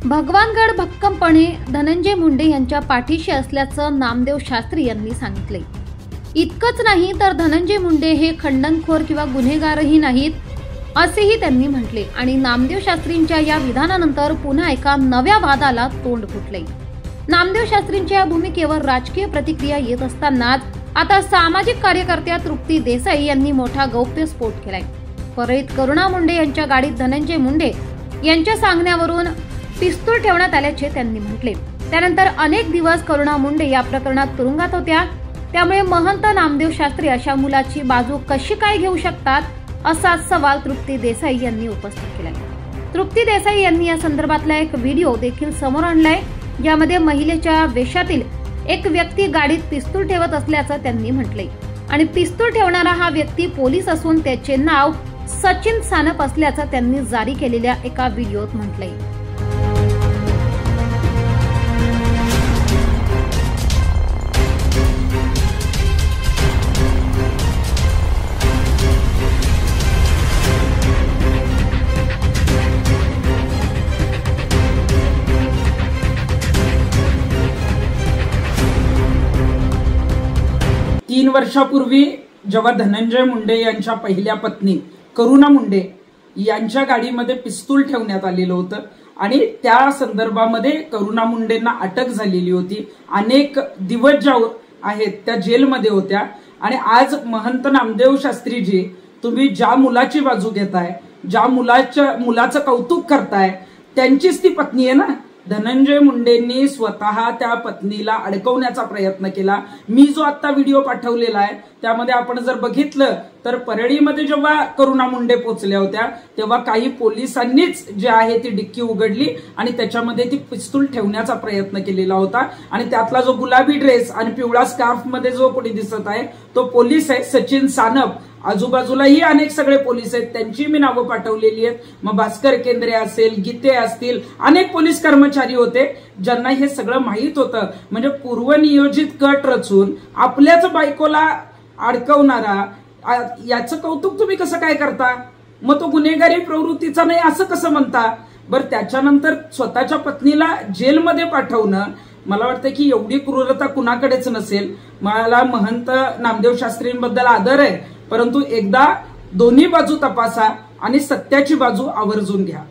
भगवानगड भक्कमपणे धनंजय मुंडे यांच्या पाठीशी असल्याचं नामदेव शास्त्री यांनी सांगितले। इतकंच नाही तर धनंजय मुंडे हे खंडनखोर किंवा गुन्हेगारही नाहीत असेही त्यांनी म्हटले आणि नामदेव शास्त्रींच्या या विधानानंतर पुन्हा एका नव्या वादाला तोंड फुटले। नामदेव शास्त्रींच्या या भूमिकेवर राजकीय प्रतिक्रिया येत असतानाच आता सामाजिक कार्यकर्त्या तृप्ती देसाई यांनी मोठा गौप्यस्फोट केलाय। परळीत करुणा मुंडे यांच्या गाडीत धनंजय मुंडे यांच्या सांगण्यावरून पिस्तूल ठेवण्यात आल्याचे त्यांनी म्हटले। त्यानंतर अनेक दिवस करुणा मुंडे या प्रकरणात तुरुंगात होत्या, त्यामुळे महंत नामदेव शास्त्री अशा मुलाची बाजू कशी काय घेऊ शकतात असा सवाल तृप्ती देसाई यांनी उपस्थित केला। तृप्ती देसाई यांनी या संदर्भातला एक व्हिडिओ देखील समोर आणलाय, ज्यामध्ये महिलेच्या वेशातील एक व्यक्ती गाडीत पिस्तूल ठेवत असल्याचं त्यांनी म्हटले आणि पिस्तूल ठेवणारा हा व्यक्ती पोलीस असून त्याचे नाव सचिन सानप असल्याचं त्यांनी जारी केलेल्या एका व्हिडिओत म्हटलंय। 3 वर्षापूर्वी जेव्हा धनंजय मुंडे यांच्या पहिल्या पत्नी करुणा मुंडे यांच्या गाडीमध्ये पिस्तूल ठेवण्यात आलेलं होतं आणि त्या संदर्भामध्ये करुणा मुंडेंना अटक झालेली होती। अनेक दिवस ज्या आहेत त्या जेलमध्ये होत्या आणि आज महंत नामदेव शास्त्रीजी तुम्ही ज्या मुलाची बाजू घेताय, ज्या मुलाचं कौतुक करताय, त्यांचीच ती पत्नी आहे ना। धनंजय मुंडेंनी स्वतः त्या पत्नीला अडकवण्याचा प्रयत्न केला। मी जो आता व्हिडिओ पाठवलेला आहे त्यामध्ये आपण जर बघितलं तर परळीमध्ये जेव्हा करुणा मुंडे पोहोचल्या होत्या तेव्हा काही पोलिसांनीच जे आहे ती डिक्की उघडली आणि त्याच्यामध्ये ती पिस्तूल ठेवण्याचा प्रयत्न केलेला होता आणि त्यातला जो गुलाबी ड्रेस आणि पिवळा स्कार्फ मध्ये जो कोणी दिसत आहे तो पोलीस आहे सचिन सानप। आजूबाजूलाही अनेक सगळे पोलीस आहेत, त्यांची मी नावं पाठवलेली आहेत। मग भास्कर केंद्रे असेल, गीते असतील, अनेक पोलीस कर्मचारी होते ज्यांना हे सगळं माहीत होतं। म्हणजे पूर्वनियोजित कट रचून आपल्याच बायकोला अडकवणारा याचं कौतुक तुम्ही कसं काय करता? मग तो गुन्हेगारी प्रवृत्तीचा नाही असं कसं म्हणता? बरं, त्याच्यानंतर स्वतःच्या पत्नीला जेलमध्ये पाठवणं, मला वाटतं की एवढी क्रूरता कुणाकडेच नसेल। मला महंत नामदेव शास्त्रींबद्दल आदर आहे, परंतु एकदा दोन्ही बाजू तपासा आणि सत्याची बाजू आवर्जून घ्या।